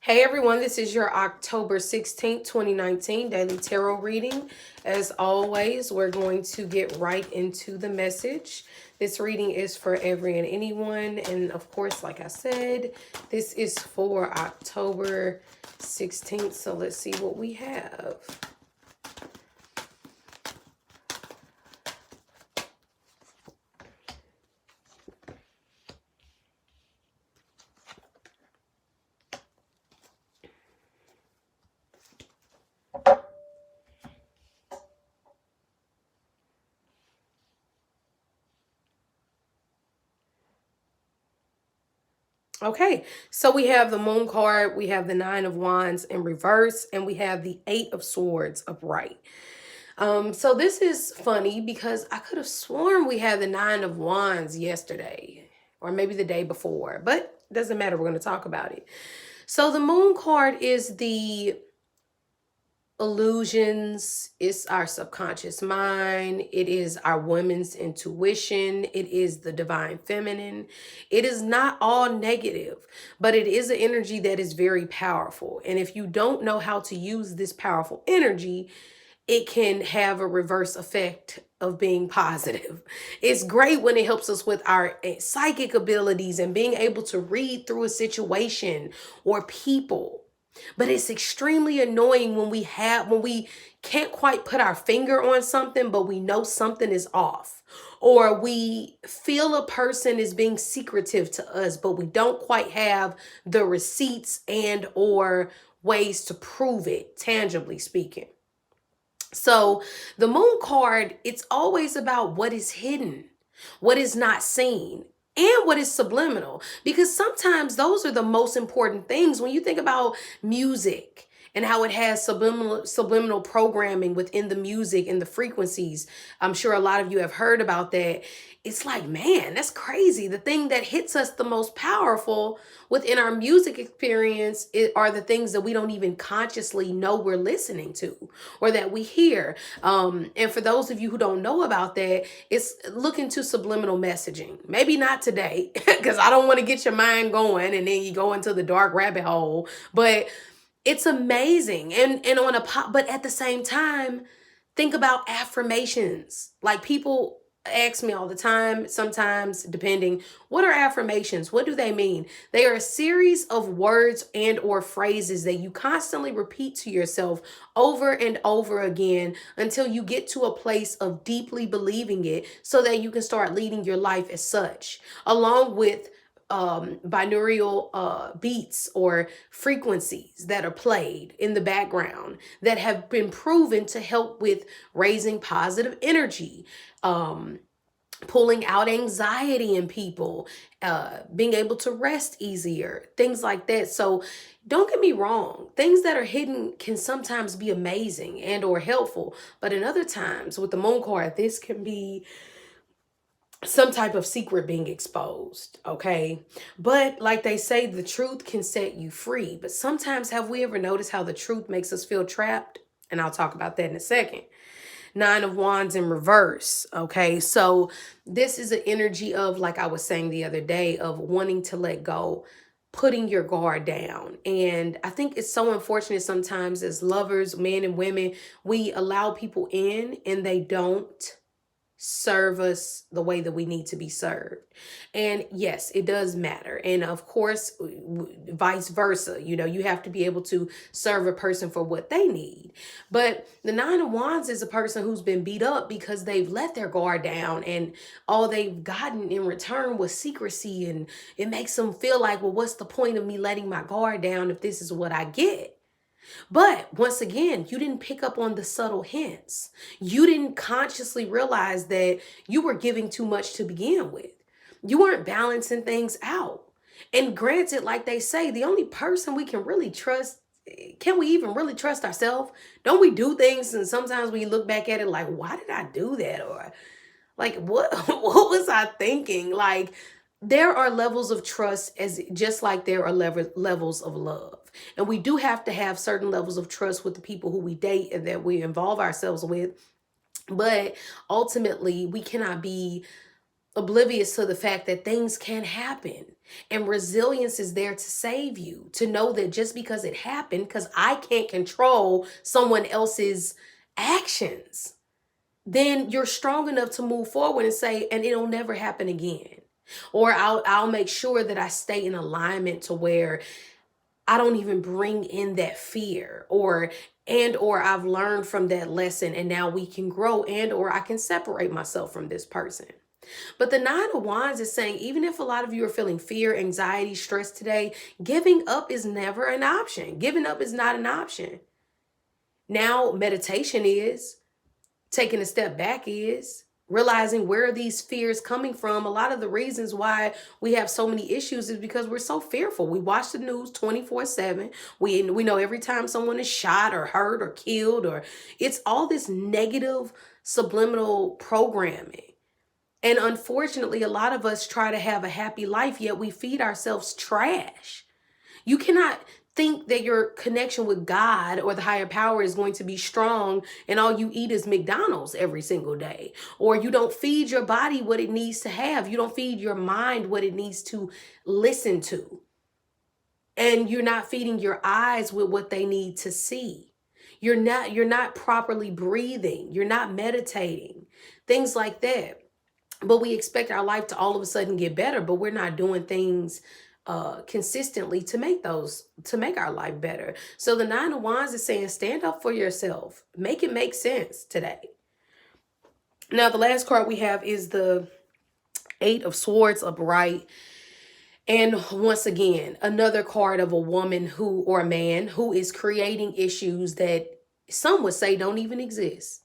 Hey everyone, this is your October 16th, 2019 daily tarot reading. As always, we're going to get right into the message. This reading is for every and anyone. And of course, like I said, this is for October 16th. So let's see what we have. Okay, so we have the Moon card, we have the Nine of Wands in reverse, and we have the Eight of Swords upright. So this is funny because I could have sworn we had the Nine of Wands yesterday, or maybe the day before, but it doesn't matter. We're going to talk about it. So the Moon card is the illusions, it's our subconscious mind, it is our women's intuition, it is the divine feminine. It is not all negative, but it is an energy that is very powerful. And if you don't know how to use this powerful energy, it can have a reverse effect of being positive. It's great when it helps us with our psychic abilities and being able to read through a situation or people. But it's extremely annoying when we can't quite put our finger on something, but we know something is off. Or we feel a person is being secretive to us, but we don't quite have the receipts and or ways to prove it, tangibly speaking. So the Moon card, it's always about what is hidden, what is not seen, and what is subliminal. Because sometimes those are the most important things. When you think about music and how it has subliminal programming within the music and the frequencies, I'm sure a lot of you have heard about that. It's like, man, that's crazy. The thing that hits us the most powerful within our music experience are the things that we don't even consciously know we're listening to or that we hear. And for those of you who don't know about that, it's look into subliminal messaging. Maybe not today, because I don't want to get your mind going and then you go into the dark rabbit hole. But it's amazing. And on a pop, but at the same time, think about affirmations. Like people ask me all the time, sometimes depending, what are affirmations? What do they mean? They are a series of words and or phrases that you constantly repeat to yourself over and over again until you get to a place of deeply believing it so that you can start leading your life as such, along with binaural beats or frequencies that are played in the background that have been proven to help with raising positive energy, pulling out anxiety in people, being able to rest easier, things like that. So don't get me wrong, things that are hidden can sometimes be amazing and or helpful, but in other times with the Moon card, this can be some type of secret being exposed, okay? But like they say, the truth can set you free. But sometimes have we ever noticed how the truth makes us feel trapped? And I'll talk about that in a second. Nine of Wands in reverse, okay? So this is an energy of, like I was saying the other day, of wanting to let go, putting your guard down. And I think it's so unfortunate sometimes as lovers, men and women, we allow people in and they don't serve us the way that we need to be served. And yes, it does matter. And of course, vice versa. You know, you have to be able to serve a person for what they need. But the Nine of Wands is a person who's been beat up because they've let their guard down and all they've gotten in return was secrecy. And it makes them feel like, well, what's the point of me letting my guard down if this is what I get? But once again, you didn't pick up on the subtle hints. You didn't consciously realize that you were giving too much to begin with. You weren't balancing things out. And granted, like they say, the only person we can really trust, can we even really trust ourselves? Don't we do things and sometimes we look back at it like, why did I do that? Or like, what, what was I thinking? Like, there are levels of trust as just like there are levels of love. And we do have to have certain levels of trust with the people who we date and that we involve ourselves with. But ultimately, we cannot be oblivious to the fact that things can happen. And resilience is there to save you, to know that just because it happened, because I can't control someone else's actions, then you're strong enough to move forward and say, and it'll never happen again. Or I'll make sure that I stay in alignment to where I don't even bring in that fear, or I've learned from that lesson and now we can grow, and or I can separate myself from this person. But the Nine of Wands is saying, even if a lot of you are feeling fear, anxiety, stress today, giving up is never an option. Giving up is not an option. Now, meditation is, taking a step back is, realizing where are these fears coming from. A lot of the reasons why we have so many issues is because we're so fearful. We watch the news 24/7. We know every time someone is shot or hurt or killed, or it's all this negative subliminal programming. And unfortunately, a lot of us try to have a happy life, yet we feed ourselves trash. You cannot think that your connection with God or the higher power is going to be strong and all you eat is McDonald's every single day. Or you don't feed your body what it needs to have. You don't feed your mind what it needs to listen to. And you're not feeding your eyes with what they need to see. You're not properly breathing. You're not meditating. Things like that. But we expect our life to all of a sudden get better, but we're not doing things consistently to make our life better. So the Nine of Wands is saying, stand up for yourself. Make it make sense today. Now, the last card we have is the Eight of Swords upright. And once again, another card of a woman or a man who is creating issues that some would say don't even exist.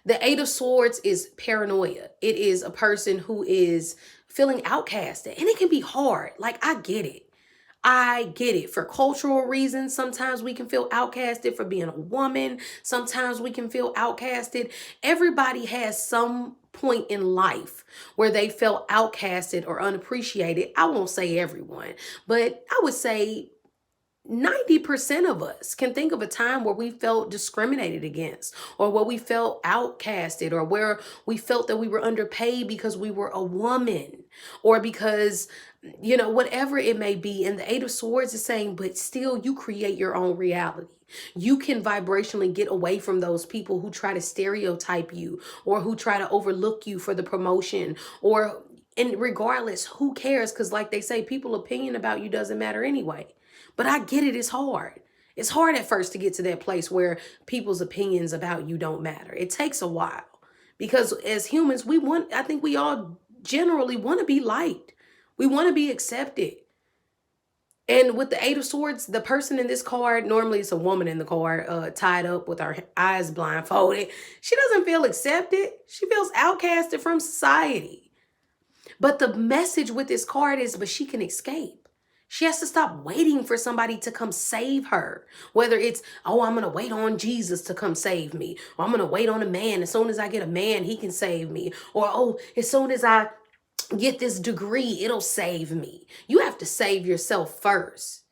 The Eight of Swords is paranoia. It is a person who is feeling outcasted, and it can be hard. Like, I get it. I get it. For cultural reasons, sometimes we can feel outcasted for being a woman. Sometimes we can feel outcasted. Everybody has some point in life where they felt outcasted or unappreciated. I won't say everyone, but I would say 90% of us can think of a time where we felt discriminated against, or where we felt outcasted, or where we felt that we were underpaid because we were a woman, or because, whatever it may be. And the Eight of Swords is saying, but still you create your own reality. You can vibrationally get away from those people who try to stereotype you, or who try to overlook you for the promotion, and regardless, who cares? Because like they say, people's opinion about you doesn't matter anyway. But I get it. It's hard. It's hard at first to get to that place where people's opinions about you don't matter. It takes a while, because as humans, I think we all generally want to be liked. We want to be accepted. And with the Eight of Swords, the person in this card, normally it's a woman in the card, tied up with her eyes blindfolded. She doesn't feel accepted. She feels outcasted from society. But the message with this card is, but she can escape. She has to stop waiting for somebody to come save her. Whether it's, oh, I'm going to wait on Jesus to come save me. Or I'm going to wait on a man. As soon as I get a man, he can save me. Or, oh, as soon as I get this degree, it'll save me. You have to save yourself first.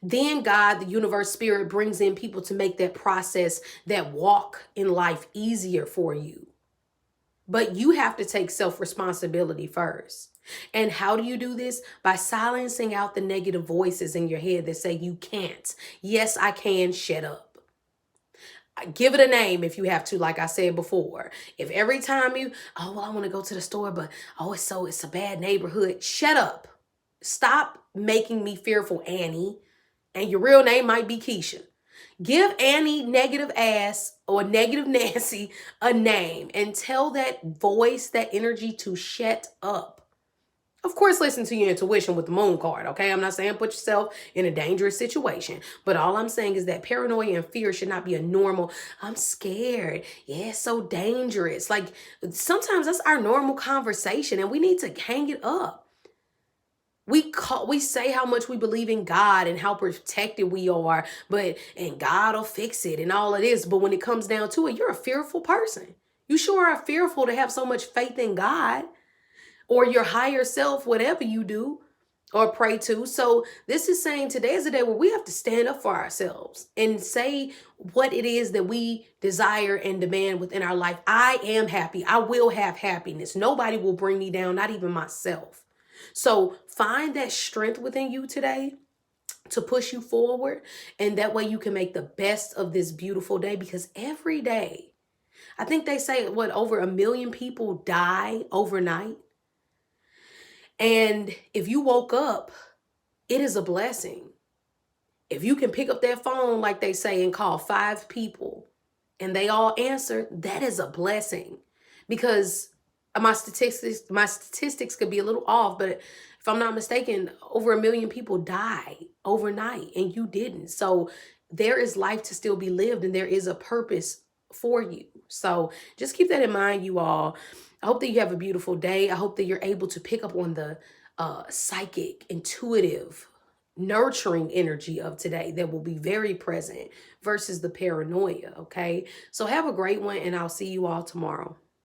Then God, the universe, spirit brings in people to make that process, that walk in life easier for you. But you have to take self-responsibility first. And how do you do this? By silencing out the negative voices in your head that say you can't. Yes, I can. Shut up. Give it a name if you have to, like I said before. If every time I want to go to the store, but it's a bad neighborhood. Shut up. Stop making me fearful, Annie. And your real name might be Keisha. Give Annie negative ass or negative Nancy a name and tell that voice, that energy to shut up. Of course, listen to your intuition with the moon card, okay? I'm not saying put yourself in a dangerous situation, but all I'm saying is that paranoia and fear should not be a normal, I'm scared. Yeah, it's so dangerous. Like, sometimes that's our normal conversation and we need to hang it up. We say how much we believe in God and how protected we are, and God will fix it and all of this. But when it comes down to it, you're a fearful person. You sure are fearful to have so much faith in God or your higher self, whatever you do. or pray to. So this is saying today is a day where we have to stand up for ourselves and say what it is that we desire and demand within our life. I am happy. I will have happiness. Nobody will bring me down, not even myself. So find that strength within you today to push you forward. And that way you can make the best of this beautiful day, because every day, I think they say what, over 1 million people die overnight. And if you woke up, it is a blessing. If you can pick up that phone, like they say, and call 5 people and they all answer, that is a blessing. Because my statistics could be a little off, but if I'm not mistaken, over 1 million people die overnight and you didn't. So there is life to still be lived, and there is a purpose for you. So just keep that in mind, you all. I hope that you have a beautiful day. I hope that you're able to pick up on the psychic, intuitive, nurturing energy of today that will be very present versus the paranoia. Okay. So have a great one, and I'll see you all tomorrow.